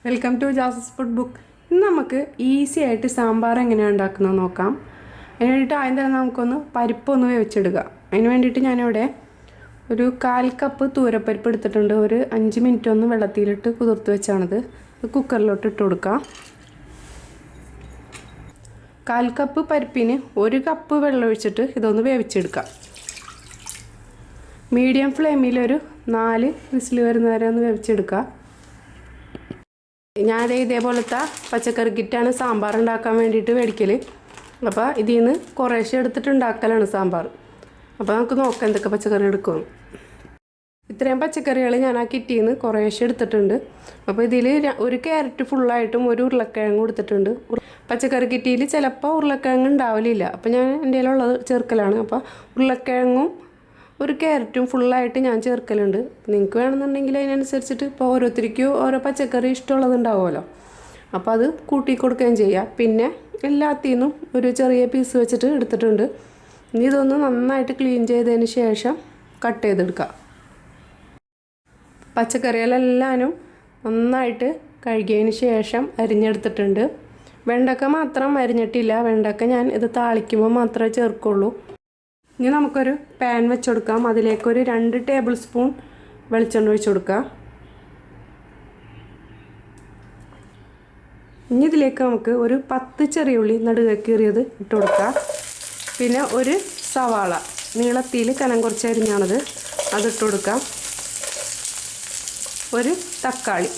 Welcome to ജാസസ് food book. ഇന്ന് നമുക്ക് ഈസി ആയിട്ട് സാമ്പാർ എങ്ങനെയാണ് ഉണ്ടാക്കുന്നത് നോക്കാം. അതിന് വേണ്ടിയിട്ട് ആദ്യം തന്നെ നമുക്കൊന്ന് പരിപ്പൊന്ന് വേവിച്ചെടുക്കുക. അതിന് വേണ്ടിയിട്ട് ഞാനിവിടെ ഒരു 1/4 കപ്പ് തൂരപ്പരിപ്പ് എടുത്തിട്ടുണ്ട്. ഒരു 5 മിനിറ്റ് ഒന്ന് വെള്ളത്തിലിട്ട് കുതിർത്ത് വെച്ചാണിത്. കുക്കറിലോട്ട് ഇട്ട് കൊടുക്കുക. 1/4 കപ്പ് പരിപ്പിന് 1 കപ്പ് വെള്ളം ഒഴിച്ചിട്ട് ഇതൊന്ന് വേവിച്ചെടുക്കുക. മീഡിയം ഫ്ലെയിമിലൊരു 4 വിസിൽ വരുന്നവരെ ഒന്ന് വേവിച്ചെടുക്കുക. ഞാൻ ഇതേപോലത്തെ പച്ചക്കറി കിറ്റാണ് സാമ്പാർ ഉണ്ടാക്കാൻ വേണ്ടിയിട്ട് മേടിക്കൽ. അപ്പോൾ ഇതിൽ നിന്ന് കുറേശ്ശെ എടുത്തിട്ട് ഉണ്ടാക്കലാണ് സാമ്പാർ. അപ്പോൾ നമുക്ക് നോക്കാം എന്തൊക്കെ പച്ചക്കറി എടുക്കുമെന്ന്. ഇത്രയും പച്ചക്കറികൾ ഞാൻ ആ കിറ്റിൽ നിന്ന് കുറേശ്ശെ എടുത്തിട്ടുണ്ട്. അപ്പോൾ ഇതിൽ 1 ക്യാരറ്റ് ഫുള്ളായിട്ടും 1 ഉരുളക്കിഴങ്ങ് കൊടുത്തിട്ടുണ്ട്. പച്ചക്കറി കിറ്റിയിൽ ചിലപ്പോൾ ഉരുളക്കിഴങ്ങ് ഉണ്ടാവില്ല. അപ്പോൾ ഞാൻ എൻ്റെ കയ്യിലുള്ളത് ചേർക്കലാണ്. അപ്പോൾ ഉരുളക്കിഴങ്ങും 1 ക്യാരറ്റും ഫുള്ളായിട്ട് ഞാൻ ചേർക്കലുണ്ട്. നിങ്ങൾക്ക് വേണമെന്നുണ്ടെങ്കിൽ അതിനനുസരിച്ചിട്ട് ഇപ്പോൾ ഓരോരുത്തർക്കും ഓരോ പച്ചക്കറി ഇഷ്ടമുള്ളത് ഉണ്ടാവുമല്ലോ. അപ്പോൾ അത് കൂട്ടി കൊടുക്കുകയും ചെയ്യാം. പിന്നെ എല്ലാത്തിൽ നിന്നും ഒരു ചെറിയ പീസ് വെച്ചിട്ട് എടുത്തിട്ടുണ്ട്. ഇനി ഇതൊന്ന് നന്നായിട്ട് ക്ലീൻ ചെയ്തതിന് ശേഷം കട്ട് ചെയ്തെടുക്കുക. പച്ചക്കറികളെല്ലാനും നന്നായിട്ട് കഴുകിയതിന് ശേഷം അരിഞ്ഞെടുത്തിട്ടുണ്ട്. വെണ്ടക്ക മാത്രം അരിഞ്ഞിട്ടില്ല. വെണ്ടക്ക ഞാൻ ഇത് താളിക്കുമ്പോൾ മാത്രമേ ചേർക്കുള്ളൂ. ഇനി നമുക്കൊരു പാൻ വെച്ച് കൊടുക്കാം. അതിലേക്കൊരു 2 ടേബിൾ സ്പൂൺ വെളിച്ചെണ്ണ ഒഴിച്ച് കൊടുക്കുക. ഇനി ഇതിലേക്ക് നമുക്ക് ഒരു 10 ചെറിയ ഉള്ളി നടുകെ കീറിയത് ഇട്ട് കൊടുക്കുക. പിന്നെ ഒരു സവാള നീളത്തിൽ കനം കുറച്ച് അരിഞ്ഞാണത്, അതിട്ട് കൊടുക്കാം. ഒരു തക്കാളി.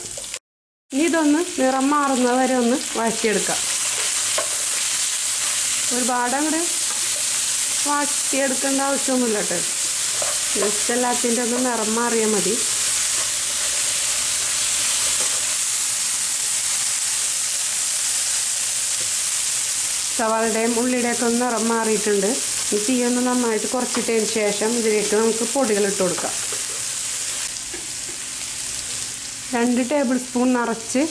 ഇനി ഇതൊന്ന് നിറം മാറുന്നത് വരെ ഒന്ന് വഴറ്റിയെടുക്കാം. ഒരുപാട് അങ്ങോട്ട് വാട്ടിയെടുക്കേണ്ട ആവശ്യമൊന്നുമില്ല കേട്ടോ. ജസ്റ്റ് എല്ലാത്തിൻ്റെ ഒന്ന് നിറം മാറിയാൽ മതി. സവാളയുടെയും ഉള്ളിയുടെയൊക്കെ ഒന്ന് നിറം മാറിയിട്ടുണ്ട്. ഈ തീയൊന്ന് നന്നായിട്ട് കുറച്ചിട്ടതിന് ശേഷം ഇതിലേക്ക് നമുക്ക് പൊടികൾ ഇട്ട് കൊടുക്കാം. 2 ടേബിൾ സ്പൂൺ നിറച്ച്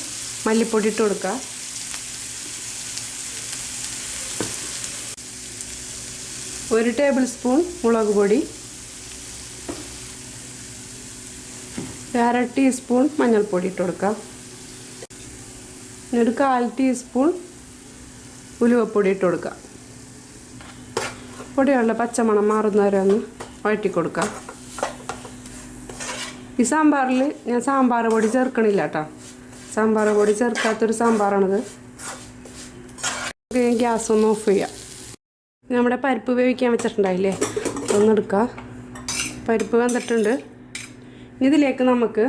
മല്ലിപ്പൊടി ഇട്ട് കൊടുക്കുക. 1 ടേബിൾ സ്പൂൺ മുളക് പൊടി, 1/2 ടീസ്പൂൺ മഞ്ഞൾപ്പൊടി ഇട്ട് കൊടുക്കാം. ഒരു 1/4 ടീസ്പൂൺ ഉലുവപ്പൊടി ഇട്ട് കൊടുക്കാം. പൊടികളുടെ പച്ചമണം മാറുന്നവരെ ഒന്ന് വഴറ്റി കൊടുക്കാം. ഈ സാമ്പാറിൽ ഞാൻ സാമ്പാർ പൊടി ചേർക്കണില്ല കേട്ടോ. സാമ്പാർ പൊടി ചേർക്കാത്തൊരു സാമ്പാറാണിത്. ഗ്യാസ് ഒന്ന് ഓഫ് ചെയ്യാം. നമ്മുടെ പരിപ്പ് വേവിക്കാൻ വെച്ചിട്ടുണ്ടായില്ലേ, ഒന്നെടുക്കുക. പരിപ്പ് വെന്തിട്ടുണ്ട്. ഇതിലേക്ക് നമുക്ക്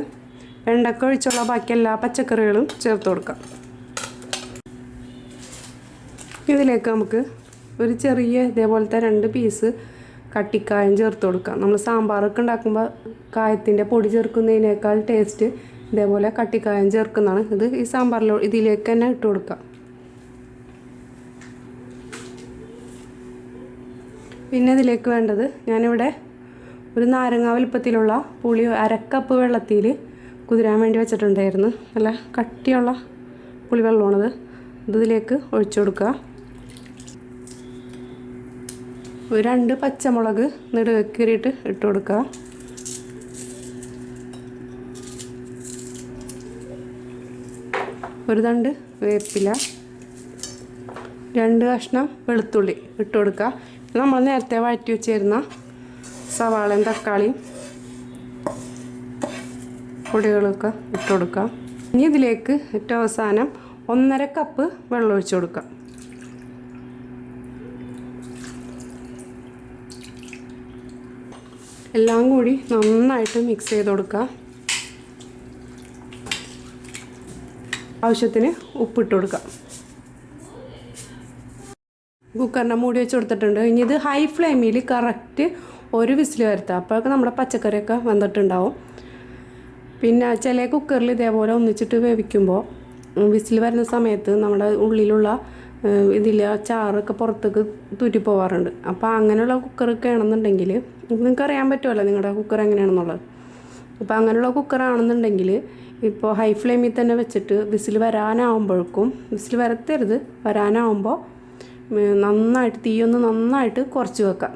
വെണ്ടക്ക ഒഴിച്ചുള്ള ബാക്കി എല്ലാ പച്ചക്കറികളും ചേർത്ത് കൊടുക്കാം. ഇതിലേക്ക് നമുക്ക് ഒരു ചെറിയ ഇതേപോലത്തെ 2 പീസ് കട്ടിക്കായം ചേർത്ത് കൊടുക്കാം. നമ്മൾ സാമ്പാറൊക്കെ ഉണ്ടാക്കുമ്പോൾ കായത്തിൻ്റെ പൊടി ചേർക്കുന്നതിനേക്കാൾ ടേസ്റ്റ് ഇതേപോലെ കട്ടിക്കായം ചേർക്കുന്നതാണ്. ഇത് ഈ സാമ്പാറിലോ ഇതിലേക്ക് തന്നെ ഇട്ട് കൊടുക്കാം. പിന്നെ ഇതിലേക്ക് വേണ്ടത്, ഞാനിവിടെ ഒരു നാരങ്ങ വലുപ്പത്തിലുള്ള പുളി 1/2 കപ്പ് വെള്ളത്തിൽ കുതിരാൻ വേണ്ടി വെച്ചിട്ടുണ്ടായിരുന്നു. നല്ല കട്ടിയുള്ള പുളിവെള്ളമാണത്. ഇതിലേക്ക് ഒഴിച്ചു കൊടുക്കുക. ഒരു 2 പച്ചമുളക് നെടുകീറിയിട്ട് ഇട്ട് കൊടുക്കുക. ഒരു തണ്ട് വേപ്പില, 2 കഷ്ണം വെളുത്തുള്ളി ഇട്ട് കൊടുക്കുക. നമ്മൾ നേരത്തെ വഴറ്റി വെച്ചിരുന്ന സവാളയും തക്കാളിയും പൊടികളൊക്കെ ഇട്ട് കൊടുക്കാം. ഇനി ഇതിലേക്ക് ഏറ്റവും അവസാനം 1/2 കപ്പ് വെള്ളം ഒഴിച്ച് കൊടുക്കാം. എല്ലാം കൂടി നന്നായിട്ട് മിക്സ് ചെയ്ത് കൊടുക്കുക. ആവശ്യത്തിന് ഉപ്പിട്ട് കൊടുക്കാം. കുക്കറിൻ്റെ മൂടി വെച്ച് കൊടുത്തിട്ടുണ്ട്. ഇനി ഇത് ഹൈ ഫ്ലെയിമിൽ കറക്റ്റ് 1 വിസിൽ വരുത്തുക. അപ്പോഴൊക്കെ നമ്മുടെ പച്ചക്കറിയൊക്കെ വെന്തിട്ടുണ്ടാവും. പിന്നെ ചില കുക്കറിൽ ഇതേപോലെ ഒന്നിച്ചിട്ട് വേവിക്കുമ്പോൾ വിസിൽ വരുന്ന സമയത്ത് നമ്മുടെ ഉള്ളിലുള്ള ചാറൊക്കെ പുറത്തേക്ക് തുറ്റിപ്പോവാറുണ്ട്. അപ്പോൾ അങ്ങനെയുള്ള കുക്കറൊക്കെ ആണെന്നുണ്ടെങ്കിൽ നിങ്ങൾക്ക് അറിയാൻ പറ്റുമല്ലോ നിങ്ങളുടെ കുക്കർ എങ്ങനെയാണെന്നുള്ളത്. അപ്പോൾ അങ്ങനെയുള്ള കുക്കറാണെന്നുണ്ടെങ്കിൽ ഇപ്പോൾ ഹൈ ഫ്ലെയിമിൽ തന്നെ വെച്ചിട്ട് വിസിൽ വരാനാവുമ്പോഴേക്കും, വിസിൽ വരത്തരുത്, വരാനാവുമ്പോൾ നന്നായിട്ട് തീയൊന്ന് നന്നായിട്ട് കുറച്ച് വെക്കാം.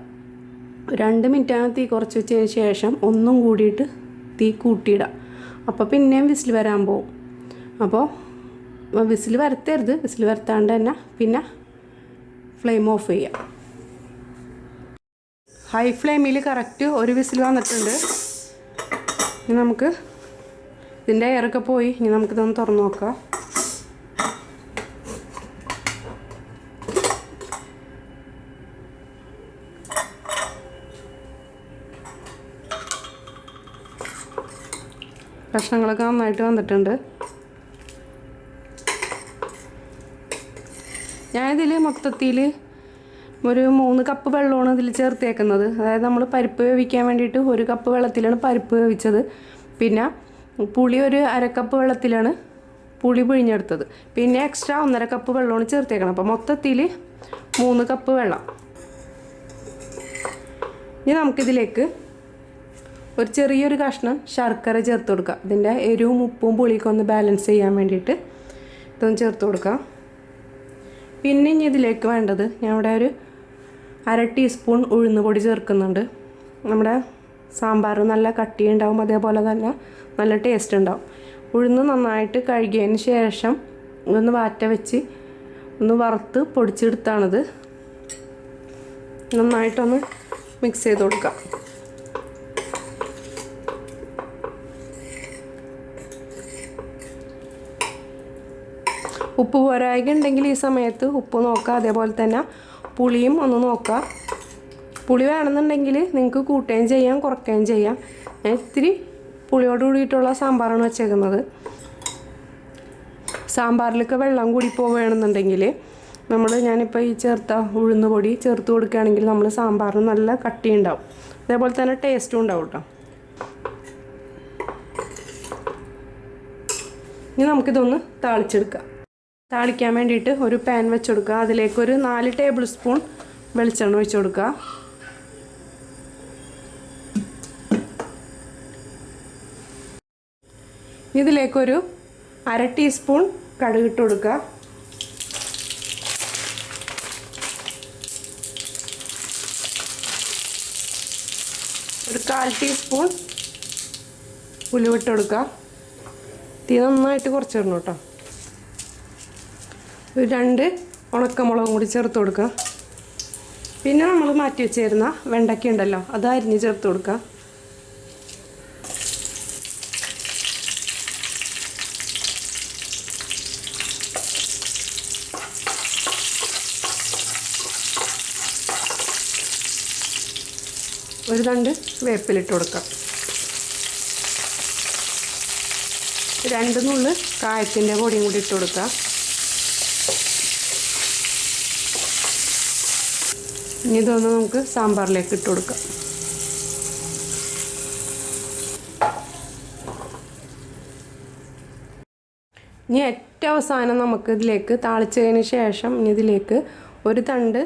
2 മിനിറ്റാണ് തീ കുറച്ച് വെച്ചതിന് ശേഷം ഒന്നും കൂടിയിട്ട് തീ കൂട്ടിയിടാം. അപ്പോൾ പിന്നെയും വിസിൽ വരാൻ പോകും. അപ്പോൾ വിസിൽ വരുത്തരുത്, വിസിൽ വരുത്താണ്ട് തന്നെ പിന്നെ ഫ്ലെയിം ഓഫ് ചെയ്യാം. ഹൈ ഫ്ലെയിമിൽ കറക്റ്റ് ഒരു വിസിൽ വന്നിട്ടുണ്ട്. ഇനി നമുക്ക് ഇതിൻ്റെ എയറൊക്കെ പോയി. ഇനി നമുക്കിതൊന്ന് തുറന്ന് നോക്കാം. കഷ്ണങ്ങളൊക്കെ നന്നായിട്ട് വന്നിട്ടുണ്ട്. ഞാനിതിൽ മൊത്തത്തിൽ ഒരു 3 കപ്പ് വെള്ളമാണ് ഇതിൽ ചേർത്തേക്കുന്നത്. അതായത് നമ്മൾ പരിപ്പ് വേവിക്കാൻ വേണ്ടിയിട്ട് 1 കപ്പ് വെള്ളത്തിലാണ് പരിപ്പ് വേവിച്ചത്. പിന്നെ പുളി ഒരു 1/2 കപ്പ് വെള്ളത്തിലാണ് പുളി പിഴിഞ്ഞെടുത്തത്. പിന്നെ എക്സ്ട്രാ 1.5 കപ്പ് വെള്ളമാണ് ചേർത്തേക്കണം. അപ്പോൾ മൊത്തത്തിൽ 3 കപ്പ് വെള്ളം. ഇനി നമുക്കിതിലേക്ക് ഒരു ചെറിയൊരു കഷ്ണം ശർക്കര ചേർത്ത് കൊടുക്കാം. ഇതിൻ്റെ എരിവും ഉപ്പും പുളിയൊക്കെ ഒന്ന് ബാലൻസ് ചെയ്യാൻ വേണ്ടിയിട്ട് ഇതൊന്ന് ചേർത്ത് കൊടുക്കാം. പിന്നെ ഇനി ഇതിലേക്ക് വേണ്ടത്, ഞാൻ ഇവിടെ ഒരു 1/2 ടീസ്പൂൺ ഉഴുന്ന് പൊടി ചേർക്കുന്നുണ്ട്. നമ്മുടെ സാമ്പാർ നല്ല കട്ടിയുണ്ടാവും, അതേപോലെ തന്നെ നല്ല ടേസ്റ്റ് ഉണ്ടാവും. ഉഴുന്ന് നന്നായിട്ട് കഴുകിയതിന് ശേഷം ഒന്ന് വാറ്റ വെച്ച് ഒന്ന് വറുത്ത് പൊടിച്ചെടുത്താണിത്. നന്നായിട്ടൊന്ന് മിക്സ് ചെയ്ത് കൊടുക്കാം. ഉപ്പ് പോരായ്ക ഉണ്ടെങ്കിൽ ഈ സമയത്ത് ഉപ്പ് നോക്കുക. അതേപോലെ തന്നെ പുളിയും ഒന്ന് നോക്കുക. പുളി വേണമെന്നുണ്ടെങ്കിൽ നിങ്ങൾക്ക് കൂട്ടുകയും ചെയ്യാം കുറയ്ക്കുകയും ചെയ്യാം. ഞാൻ ഇത്തിരി പുളിയോട് കൂടിയിട്ടുള്ള സാമ്പാറാണ് വെച്ചേക്കുന്നത്. സാമ്പാറിലൊക്കെ വെള്ളം കൂടി പോവുകയാണെന്നുണ്ടെങ്കിൽ ഞാനിപ്പോൾ ഈ ചേർത്ത ഉഴുന്ന് പൊടി ചേർത്ത് കൊടുക്കുകയാണെങ്കിൽ നമ്മൾ സാമ്പാറിന് നല്ല കട്ടിയുണ്ടാവും, അതേപോലെ തന്നെ ടേസ്റ്റും ഉണ്ടാവും കേട്ടോ. ഇനി നമുക്കിതൊന്ന് താളിച്ചെടുക്കാം. താളിക്കാൻ വേണ്ടിയിട്ട് ഒരു പാൻ വെച്ച് കൊടുക്കുക. അതിലേക്കൊരു 4 ടേബിൾ സ്പൂൺ വെളിച്ചെണ്ണ ഒഴിച്ച് കൊടുക്കുക. ഇതിലേക്കൊരു 1/2 ടീസ്പൂൺ കടുക് ഇട്ട് കൊടുക്കുക. ഒരു 1/4 ടീസ്പൂൺ ഉലുവിട്ട് കൊടുക്കുക. തീ നന്നായിട്ട് കുറച്ചിടണം കേട്ടോ. ഒരു 2 ഉണക്കമുളകും കൂടി ചേർത്ത് കൊടുക്കുക. പിന്നെ നമ്മൾ മാറ്റി വെച്ചിരുന്ന വെണ്ടയ്ക്ക ഉണ്ടല്ലോ, അത് അരിഞ്ഞ് ചേർത്ത് കൊടുക്കുക. ഒരു 2 വേപ്പിലിട്ട് കൊടുക്കുക. 2 നുള്ള് കായത്തിൻ്റെ പൊടിയും കൂടി ഇട്ട് കൊടുക്കുക. ഇനി ഇതൊന്ന് നമുക്ക് സാമ്പാറിലേക്ക് ഇട്ട് കൊടുക്കാം. ഇനി ഏറ്റവും അവസാനം നമുക്ക് ഇതിലേക്ക് താളിച്ചതിന് ശേഷം ഇനി ഇതിലേക്ക് ഒരു തണ്ട്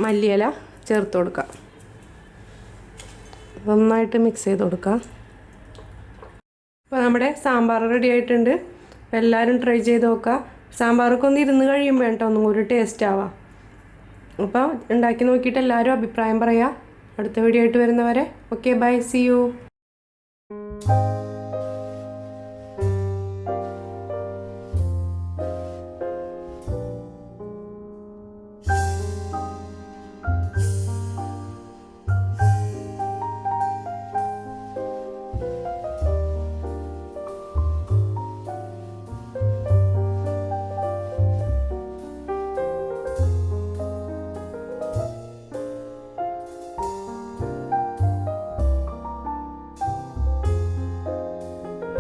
മല്ലിയില ചേർത്ത് കൊടുക്കാം. നന്നായിട്ട് മിക്സ് ചെയ്ത് കൊടുക്കാം. അപ്പോൾ നമ്മുടെ സാമ്പാർ റെഡി ആയിട്ടുണ്ട്. അപ്പോൾ എല്ലാവരും ട്രൈ ചെയ്ത് നോക്കുക. സാമ്പാറൊക്കെ ഒന്ന് ഇരുന്ന് കഴിയുമ്പോൾ കേട്ടോ ഒന്നും കൂടി ടേസ്റ്റ് ആവാം. അപ്പോൾ ഉണ്ടാക്കി നോക്കിയിട്ട് എല്ലാവരും അഭിപ്രായം പറയുക. അടുത്ത വീഡിയോ ആയിട്ട് വരുന്നവരെ ഓക്കെ, ബൈ, സീ യു.